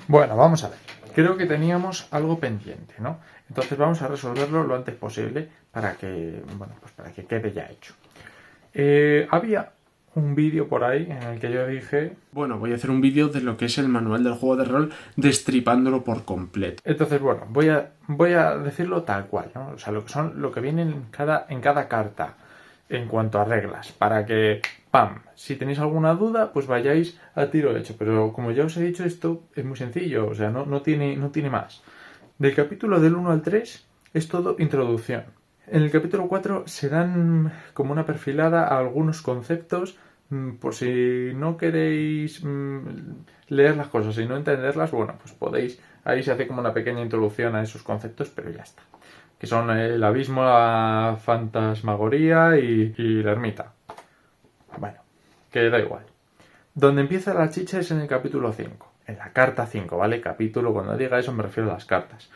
Bueno, vamos a ver. Creo que teníamos algo pendiente, ¿no? Entonces vamos a resolverlo lo antes posible para que, bueno, pues para que quede ya hecho. Había un vídeo por ahí en el que yo dije... Bueno, voy a hacer un vídeo de lo que es el manual del juego de rol, destripándolo por completo. Entonces, bueno, voy a decirlo tal cual, ¿no? O sea, lo que viene en cada carta en cuanto a reglas, para que, ¡pam! Si tenéis alguna duda, pues vayáis a tiro hecho. Pero como ya os he dicho, esto es muy sencillo, o sea, no tiene más. Del capítulo del 1 al 3 es todo introducción. En el capítulo 4 se dan como una perfilada a algunos conceptos por si no queréis leer las cosas y no entenderlas, bueno, pues podéis, ahí se hace como una pequeña introducción a esos conceptos, pero ya está. Que son el abismo, la fantasmagoría y la ermita. Bueno, que da igual. Donde empieza la chicha es en el capítulo 5, en la carta 5, ¿vale? Capítulo, cuando diga eso me refiero a las cartas.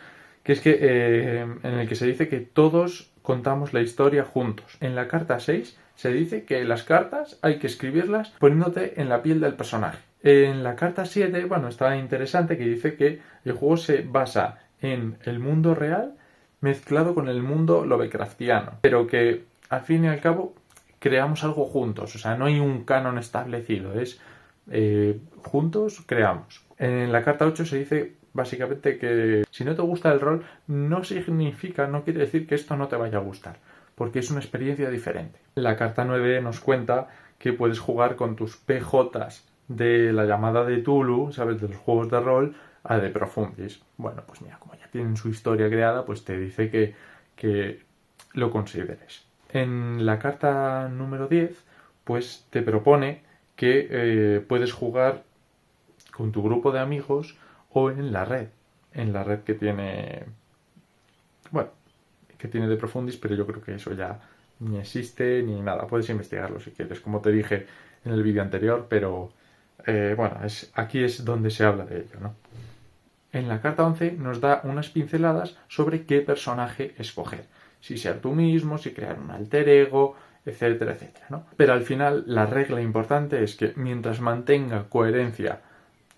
Que es que en el que se dice que todos contamos la historia juntos. En la carta 6 se dice que las cartas hay que escribirlas poniéndote en la piel del personaje. En la carta 7, bueno, está interesante que dice que el juego se basa en el mundo real mezclado con el mundo lovecraftiano, pero que al fin y al cabo creamos algo juntos, o sea, no hay un canon establecido, es juntos creamos. En la carta 8 se dice básicamente que si no te gusta el rol, no significa, no quiere decir que esto no te vaya a gustar, porque es una experiencia diferente. La carta 9 nos cuenta que puedes jugar con tus PJs de la llamada de Tulu, ¿sabes? De los juegos de rol, a De Profundis. Bueno, pues mira, como ya tienen su historia creada, pues te dice que lo consideres. En la carta número 10, pues te propone que puedes jugar con tu grupo de amigos o en la red que tiene, bueno, que tiene De Profundis, pero yo creo que eso ya ni existe ni nada. Puedes investigarlo si quieres, como te dije en el vídeo anterior, pero bueno, aquí es donde se habla de ello, ¿no? En la carta 11 nos da unas pinceladas sobre qué personaje escoger. Si ser tú mismo, si crear un alter ego, etcétera, etcétera, ¿no? Pero al final la regla importante es que mientras mantenga coherencia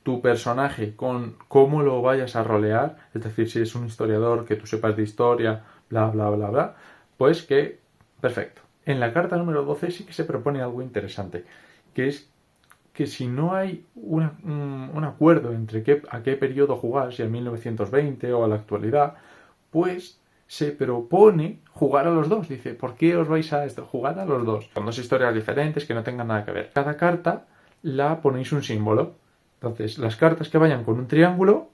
tu personaje con cómo lo vayas a rolear, es decir, si es un historiador, que tú sepas de historia, bla, bla, bla, bla, pues que, perfecto. En la carta número 12 sí que se propone algo interesante, que es que si no hay un acuerdo entre a qué periodo jugar, si al 1920 o a la actualidad, pues se propone jugar a los dos. Dice, ¿por qué os vais a esto? Jugar a los dos. Son dos historias diferentes que no tengan nada que ver. Cada carta la ponéis un símbolo. Entonces, las cartas que vayan con un triángulo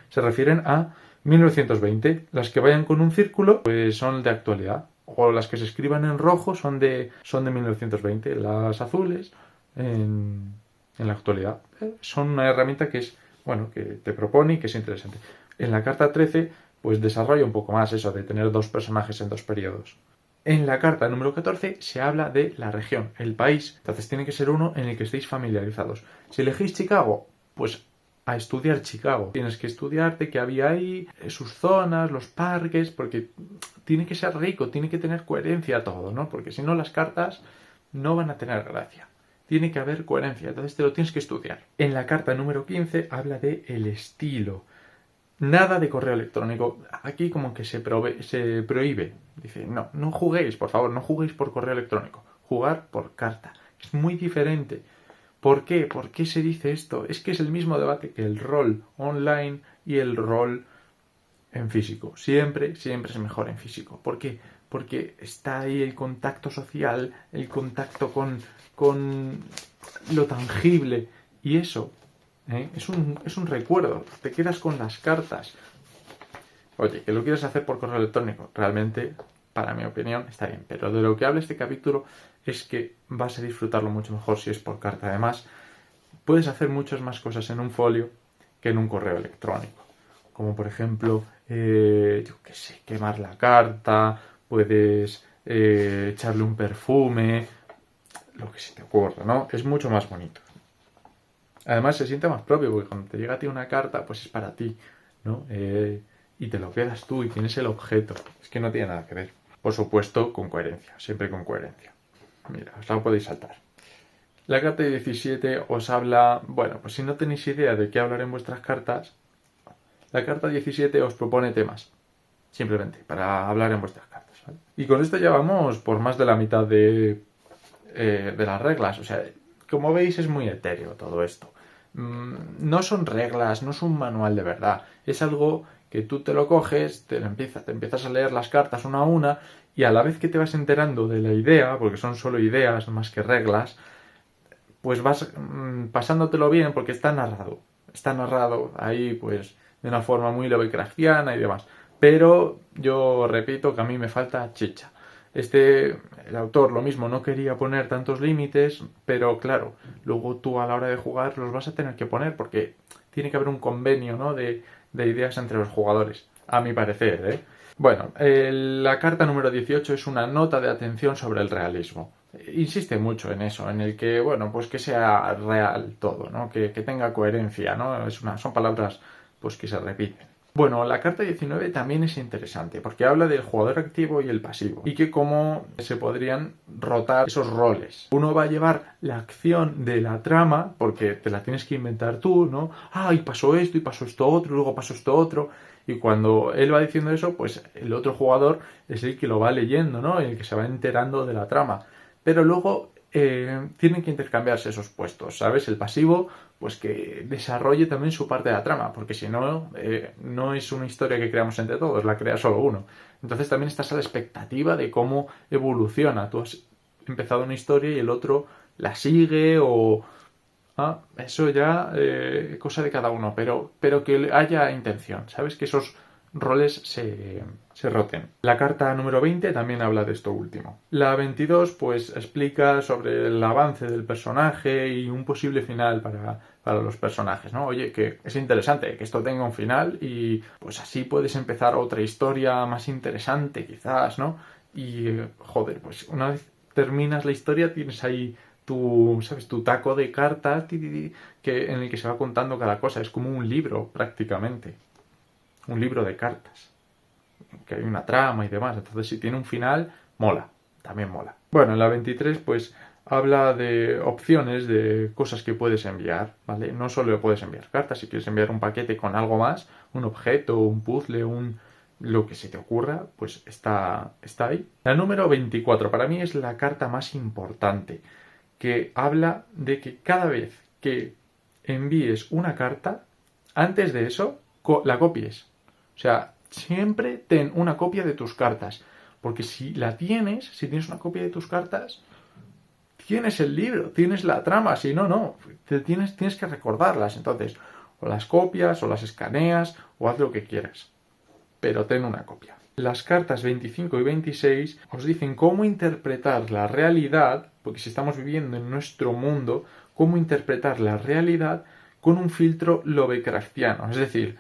se refieren a 1920. Las que vayan con un círculo, pues son de actualidad. O las que se escriban en rojo son de 1920. Las azules en la actualidad. Son una herramienta que es, bueno, que te propone y que es interesante. En la carta 13, pues desarrolla un poco más eso de tener dos personajes en dos periodos. En la carta número 14 se habla de la región, el país. Entonces tiene que ser uno en el que estéis familiarizados. Si elegís Chicago, pues a estudiar Chicago. Tienes que estudiarte qué había ahí, sus zonas, los parques, porque tiene que ser rico, tiene que tener coherencia todo, ¿no? Porque si no las cartas no van a tener gracia. Tiene que haber coherencia, entonces te lo tienes que estudiar. En la carta número 15 habla de el estilo. Nada de correo electrónico. Aquí como que se prohíbe. Dice, no juguéis, por favor, no juguéis por correo electrónico. Jugar por carta. Es muy diferente. ¿Por qué? ¿Por qué se dice esto? Es que es el mismo debate que el rol online y el rol en físico. Siempre es mejor en físico. ¿Por qué? Porque está ahí el contacto social, el contacto con lo tangible. Y eso es un recuerdo. Te quedas con las cartas. Oye, que lo quieres hacer por correo electrónico. Realmente, para mi opinión, está bien. Pero de lo que habla este capítulo es que vas a disfrutarlo mucho mejor si es por carta. Además, puedes hacer muchas más cosas en un folio que en un correo electrónico. Como por ejemplo, yo qué sé, quemar la carta, puedes echarle un perfume, lo que se te ocurra, ¿no? Es mucho más bonito. Además se siente más propio, porque cuando te llega a ti una carta, pues es para ti, ¿no? Y te lo quedas tú y tienes el objeto. Es que no tiene nada que ver. Por supuesto, con coherencia, siempre con coherencia. Mira, os la podéis saltar. La carta 17 os habla, bueno, pues si no tenéis idea de qué hablar en vuestras cartas, la carta 17 os propone temas, simplemente, para hablar en vuestras cartas, ¿vale? Y con esto ya vamos por más de la mitad de las reglas. O sea, como veis es muy etéreo todo esto. No son reglas, no es un manual de verdad. Es algo que tú te lo coges, te empiezas a leer las cartas una a una y a la vez que te vas enterando de la idea, porque son solo ideas más que reglas, pues vas pasándotelo bien porque está narrado. Está narrado ahí pues de una forma muy Lovecraftiana y demás. Pero yo repito que a mí me falta chicha. El autor lo mismo, no quería poner tantos límites, pero claro, luego tú a la hora de jugar los vas a tener que poner porque tiene que haber un convenio, ¿no? de ideas entre los jugadores, a mi parecer, ¿eh? Bueno, la carta número 18 es una nota de atención sobre el realismo. Insiste mucho en eso, en el que, bueno, pues que sea real todo, ¿no? Que tenga coherencia, ¿no? Son palabras pues que se repiten. Bueno, la carta 19 también es interesante porque habla del jugador activo y el pasivo y que cómo se podrían rotar esos roles. Uno va a llevar la acción de la trama porque te la tienes que inventar tú, ¿no? Ah, y pasó esto otro, y luego pasó esto otro. Y cuando él va diciendo eso, pues el otro jugador es el que lo va leyendo, ¿no? El que se va enterando de la trama. Pero luego tienen que intercambiarse esos puestos, ¿sabes? El pasivo, pues que desarrolle también su parte de la trama, porque si no, no es una historia que creamos entre todos, la crea solo uno. Entonces también estás a la expectativa de cómo evoluciona. Tú has empezado una historia y el otro la sigue o... Ah, eso ya cosa de cada uno, pero que haya intención, ¿sabes? Que esos roles se roten. La carta número 20 también habla de esto último. La 22 pues explica sobre el avance del personaje y un posible final para los personajes, ¿no? Oye, que es interesante que esto tenga un final y pues así puedes empezar otra historia más interesante quizás, ¿no? Y joder, pues una vez terminas la historia tienes ahí ¿sabes? Tu taco de cartas en el que se va contando cada cosa. Es como un libro prácticamente. Un libro de cartas. Que hay una trama y demás. Entonces si tiene un final, mola. También mola. Bueno, en la 23 pues habla de opciones de cosas que puedes enviar, ¿vale? No solo puedes enviar cartas. Si quieres enviar un paquete con algo más, un objeto, un puzzle, lo que se te ocurra, pues está ahí. La número 24 para mí es la carta más importante, que habla de que cada vez que envíes una carta, antes de eso, la copies. O sea, siempre ten una copia de tus cartas. Porque si tienes una copia de tus cartas, tienes el libro, tienes la trama. Si no, no. Tienes que recordarlas. Entonces, o las copias, o las escaneas, o haz lo que quieras. Pero ten una copia. Las cartas 25 y 26 os dicen cómo interpretar la realidad, porque si estamos viviendo en nuestro mundo, cómo interpretar la realidad con un filtro Lovecraftiano. Es decir,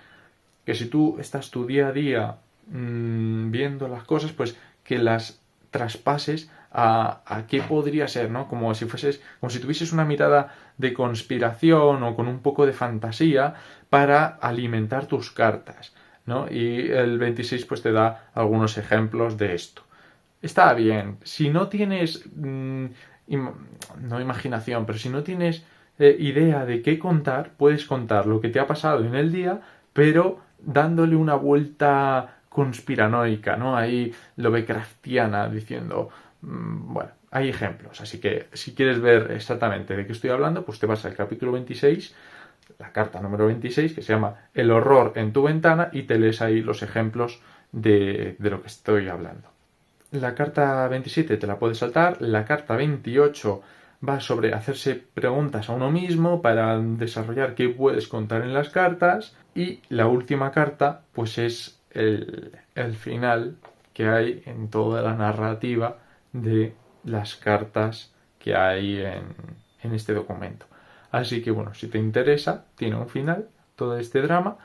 que si tú estás tu día a día viendo las cosas, pues que las traspases a qué podría ser, ¿no? Como si tuvieses una mirada de conspiración o con un poco de fantasía para alimentar tus cartas, ¿no? Y el 26 pues te da algunos ejemplos de esto. Está bien. Si no tienes, no imaginación, pero si no tienes idea de qué contar, puedes contar lo que te ha pasado en el día, pero dándole una vuelta conspiranoica, ¿no? Ahí Lovecraftiana, diciendo, bueno, hay ejemplos. Así que si quieres ver exactamente de qué estoy hablando, pues te vas al capítulo 26, la carta número 26, que se llama El horror en tu ventana, y te lees ahí los ejemplos de lo que estoy hablando. La carta 27 te la puedes saltar. La carta 28 va sobre hacerse preguntas a uno mismo para desarrollar qué puedes contar en las cartas. Y la última carta, pues es el final que hay en toda la narrativa de las cartas que hay en este documento. Así que bueno, si te interesa, tiene un final todo este drama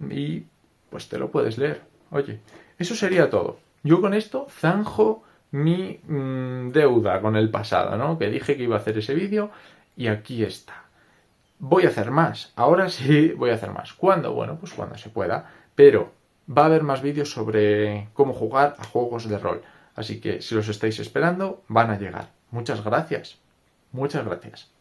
y pues te lo puedes leer. Oye, eso sería todo. Yo con esto zanjo mi deuda con el pasado, ¿no? Que dije que iba a hacer ese vídeo y aquí está. Voy a hacer más. Ahora sí voy a hacer más. ¿Cuándo? Bueno, pues cuando se pueda. Pero va a haber más vídeos sobre cómo jugar a juegos de rol. Así que si los estáis esperando, van a llegar. Muchas gracias. Muchas gracias.